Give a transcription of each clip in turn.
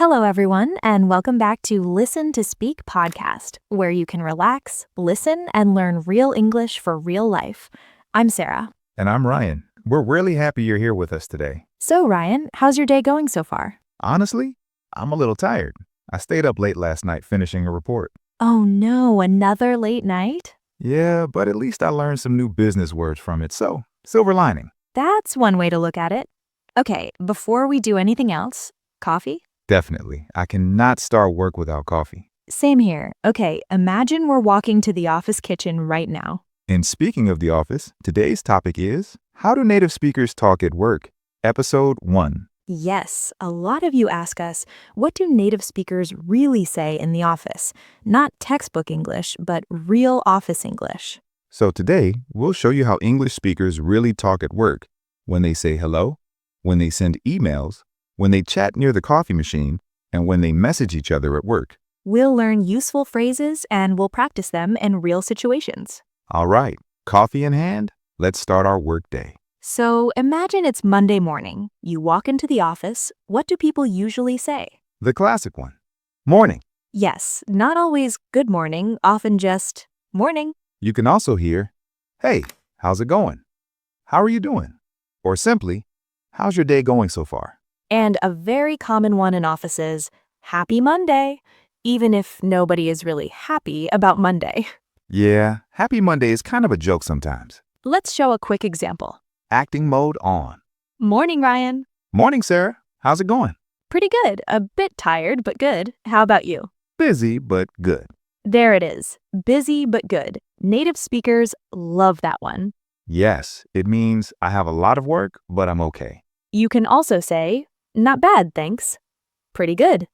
Hello, everyone, and welcome back to Listen to Speak Podcast, where you can relax, listen, and learn real English for real life. I'm Sarah. And I'm Ryan. We're really happy you're here with us today. So, Ryan, how's your day going so far? Honestly, I'm a little tired. I stayed up late last night finishing a report. Oh no, another late night? Yeah, but at least I learned some new business words from it, so silver lining. That's one way to look at it. Okay, before we do anything else, coffee? Definitely. I cannot start work without coffee. Same here. Okay, imagine we're walking to the office kitchen right now. And speaking of the office, today's topic is How do native speakers talk at work? Episode 1. Yes, a lot of you ask us, what do native speakers really say in the office? Not textbook English, but real office English. So today, we'll show you how English speakers really talk at work. When they say hello, when they send emails, when they chat near the coffee machine, and when they message each other at work. We'll learn useful phrases and we'll practice them in real situations. All right, coffee in hand, let's start our work day. So imagine it's Monday morning. You walk into the office. What do people usually say? The classic one. Morning. Yes, not always good morning, often just morning. You can also hear, hey, how's it going? How are you doing? Or simply, how's your day going so far? And a very common one in offices, Happy Monday, even if nobody is really happy about Monday. Yeah, happy Monday is kind of a joke sometimes. Let's show a quick example. Acting mode on. Morning, Ryan. Morning, Sarah. How's it going? Pretty good. A bit tired, but good. How about you? Busy, but good. There it is. Busy, but good. Native speakers love that one. Yes, it means I have a lot of work, but I'm okay. You can also say, not bad, thanks. Pretty good.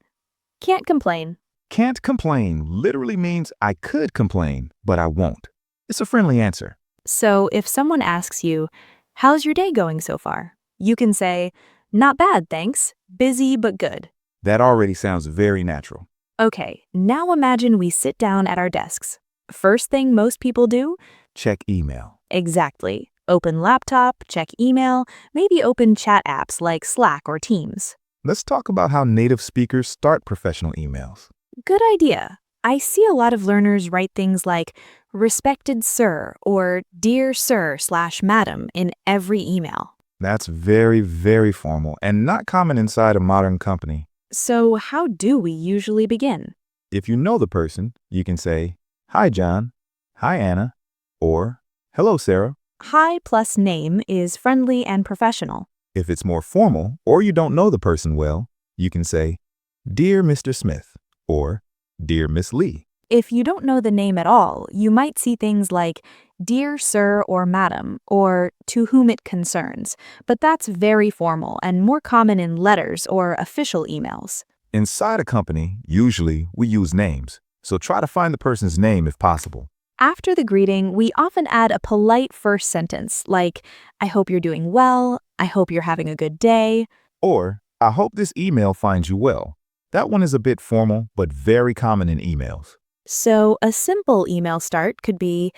Can't complain. Can't complain literally means I could complain, but I won't. It's a friendly answer. So if someone asks you, how's your day going so far? You can say, not bad, thanks. Busy, but good. That already sounds very natural. Okay, now imagine we sit down at our desks. First thing most people do? Check email. Exactly. Open laptop, check email, maybe open chat apps like Slack or Teams. Let's talk about how native speakers start professional emails. Good idea. I see a lot of learners write things like respected sir or dear sir/madam in every email. That's very, very formal and not common inside a modern company. So how do we usually begin? If you know the person, you can say, hi, John. Hi, Anna. Or, hello, Sarah. Hi plus name is friendly and professional. If it's more formal or you don't know the person well, you can say, Dear Mr. Smith or Dear Miss Lee. If you don't know the name at all, you might see things like Dear Sir or Madam or To Whom It Concerns, but that's very formal and more common in letters or official emails. Inside a company, usually we use names, so try to find the person's name if possible. After the greeting, we often add a polite first sentence like, I hope you're doing well, I hope you're having a good day. Or, I hope this email finds you well. That one is a bit formal, but very common in emails. So a simple email start could be,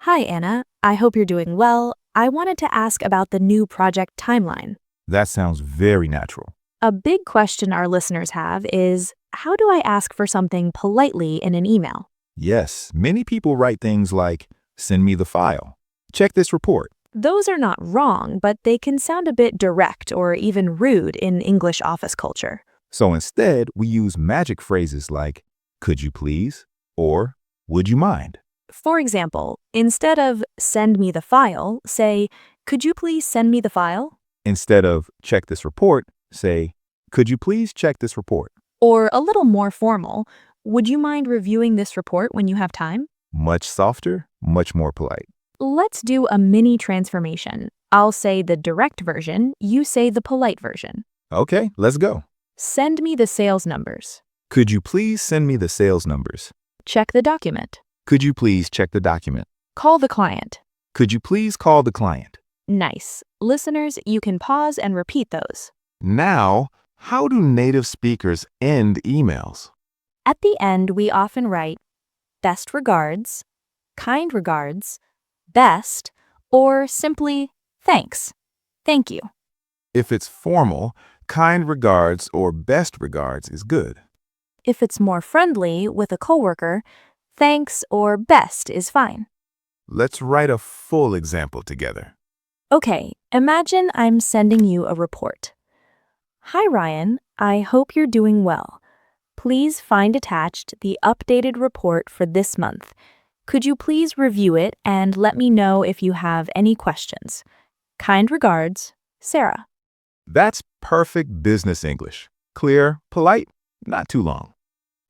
Hi Anna, I hope you're doing well. I wanted to ask about the new project timeline. That sounds very natural. A big question our listeners have is, how do I ask for something politely in an email? Yes, many people write things like, send me the file. Check this report. Those are not wrong, but they can sound a bit direct or even rude in English office culture. So instead, we use magic phrases like, could you please? Or, would you mind? For example, instead of send me the file, say, could you please send me the file? Instead of check this report, say, could you please check this report? Or a little more formal, would you mind reviewing this report when you have time? Much softer, much more polite. Let's do a mini transformation. I'll say the direct version, you say the polite version. Okay, let's go. Send me the sales numbers. Could you please send me the sales numbers? Check the document. Could you please check the document? Call the client. Could you please call the client? Nice. Listeners, you can pause and repeat those. Now, how do native speakers end emails? At the end, we often write best regards, kind regards, best, or simply thanks. Thank you. If it's formal, Kind regards or best regards is good. If it's more friendly with a coworker, thanks or best is fine. Let's write a full example together. Okay, imagine I'm sending you a report. Hi Ryan, I hope you're doing well. Please find attached the updated report for this month. Could you please review it and let me know if you have any questions? Kind regards, Sarah. That's perfect business English. Clear, polite, not too long.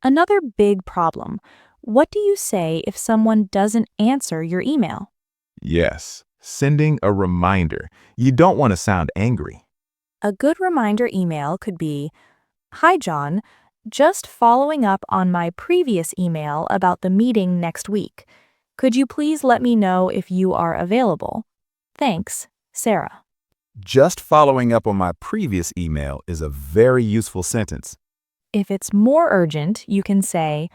Another big problem. What do you say if someone doesn't answer your email? Yes, sending a reminder. You don't want to sound angry. A good reminder email could be, Hi John, just following up on my previous email about the meeting next week. Could you please let me know if you are available? Thanks, Sarah. Just following up on my previous email is a very useful sentence. If it's more urgent, you can say,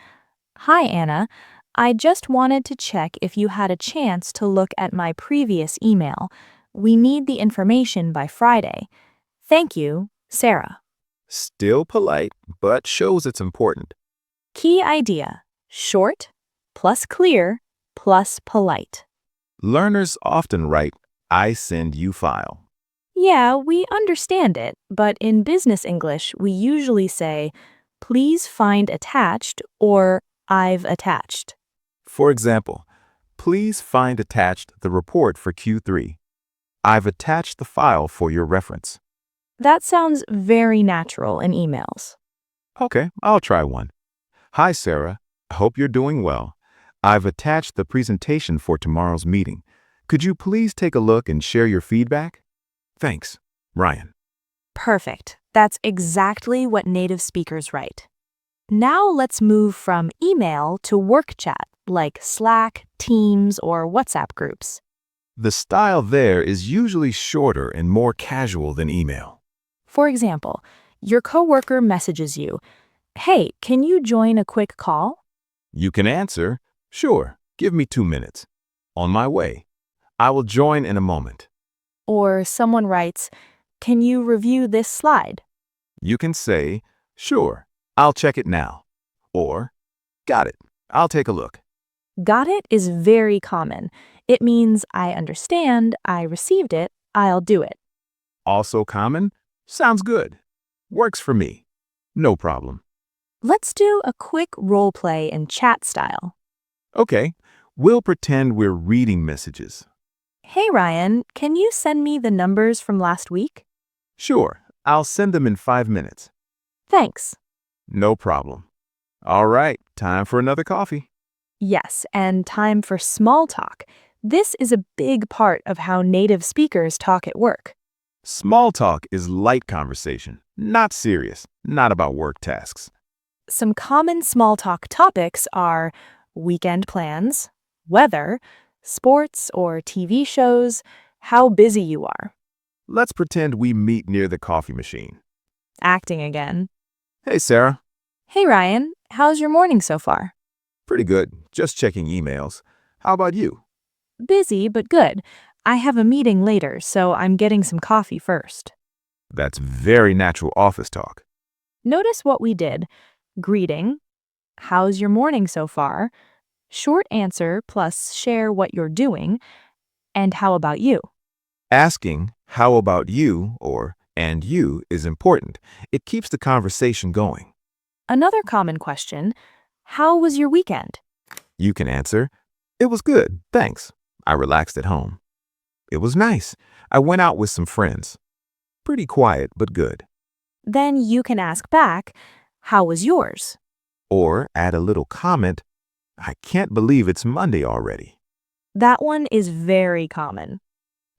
Hi Anna, I just wanted to check if you had a chance to look at my previous email. We need the information by Friday. Thank you, Sarah. Still polite, but shows it's important. Key idea: short plus clear plus polite. Learners often write, I send you file. Yeah, we understand it, but in business English, we usually say, please find attached or I've attached. For example, please find attached the report for Q3. I've attached the file for your reference. That sounds very natural in emails. Okay, I'll try one. Hi, Sarah. I hope you're doing well. I've attached the presentation for tomorrow's meeting. Could you please take a look and share your feedback? Thanks, Ryan. Perfect. That's exactly what native speakers write. Now let's move from email to work chat, like Slack, Teams, or WhatsApp groups. The style there is usually shorter and more casual than email. For example, your coworker messages you, Hey, can you join a quick call? You can answer, sure, give me 2 minutes. On my way. I will join in a moment. Or someone writes, Can you review this slide? You can say, sure, I'll check it now. Or, got it, I'll take a look. Got it is very common. It means I understand, I received it, I'll do it. Also common, sounds good. Works for me. No problem. Let's do a quick role play in chat style. Okay, we'll pretend we're reading messages. Hey Ryan, can you send me the numbers from last week? Sure, I'll send them in 5 minutes. Thanks. No problem. All right, time for another coffee. Yes, and time for small talk. This is a big part of how native speakers talk at work. Small talk is light conversation, not serious, not about work tasks. Some common small talk topics are weekend plans, weather, sports or TV shows, how busy you are. Let's pretend we meet near the coffee machine. Acting again. Hey, Sarah. Hey Ryan, how's your morning so far? Pretty good. Just checking emails. How about you? Busy, but good. I have a meeting later, so I'm getting some coffee first. That's very natural office talk. Notice what we did. Greeting. How's your morning so far? Short answer plus share what you're doing. And how about you? Asking, how about you, or and you is important. It keeps the conversation going. Another common question. How was your weekend? You can answer, it was good, thanks. I relaxed at home. It was nice. I went out with some friends. Pretty quiet, but good. Then you can ask back, how was yours? Or add a little comment, I can't believe it's Monday already. That one is very common.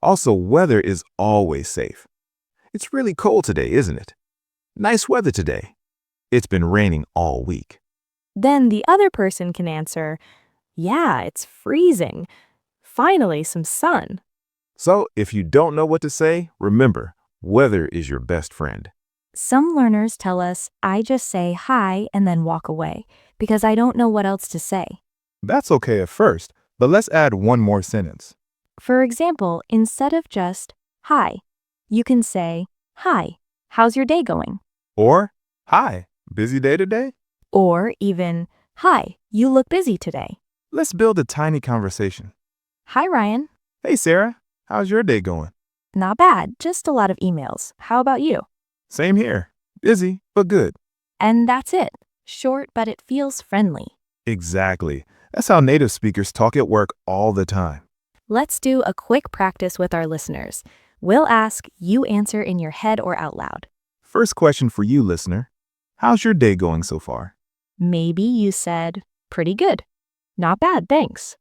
Also, weather is always safe. It's really cold today, isn't it? Nice weather today. It's been raining all week. Then the other person can answer, yeah, it's freezing. Finally, some sun. So, if you don't know what to say, remember, weather is your best friend. Some learners tell us, I just say hi and then walk away because I don't know what else to say. That's okay at first, but let's add one more sentence. For example, instead of just hi, you can say, Hi, how's your day going? Or, hi, busy day today? Or even, hi, you look busy today. Let's build a tiny conversation. Hi, Ryan. Hey, Sarah, how's your day going? Not bad, just a lot of emails. How about you? Same here. Busy, but good. And that's it. Short, but it feels friendly. Exactly. That's how native speakers talk at work all the time. Let's do a quick practice with our listeners. We'll ask, you answer in your head or out loud. First question for you, listener. How's your day going so far? Maybe you said, pretty good. Not bad, thanks.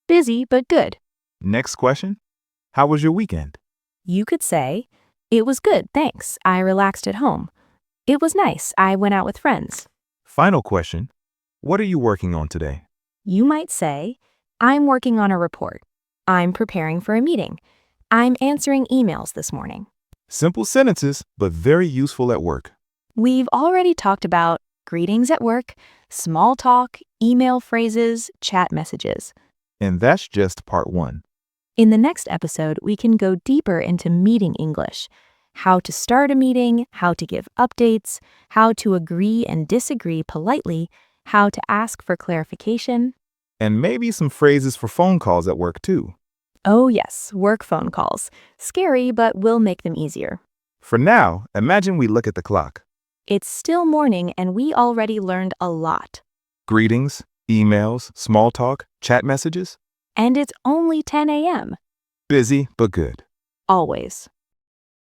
Busy, but good. Next question. How was your weekend? You could say, it was good, thanks. I relaxed at home. It was nice. I went out with friends. Final question. What are you working on today? You might say, I'm working on a report. I'm preparing for a meeting. I'm answering emails this morning. Simple sentences, but very useful at work. We've already talked about greetings at work, small talk, email phrases, chat messages. And that's just part 1. In the next episode, we can go deeper into meeting English. How to start a meeting, how to give updates, how to agree and disagree politely, how to ask for clarification. And maybe some phrases for phone calls at work too. Oh yes, work phone calls. Scary, but we'll make them easier. For now, imagine we look at the clock. It's still morning and we already learned a lot. Greetings, emails, small talk, chat messages. And it's only 10 a.m. Busy, but good. Always.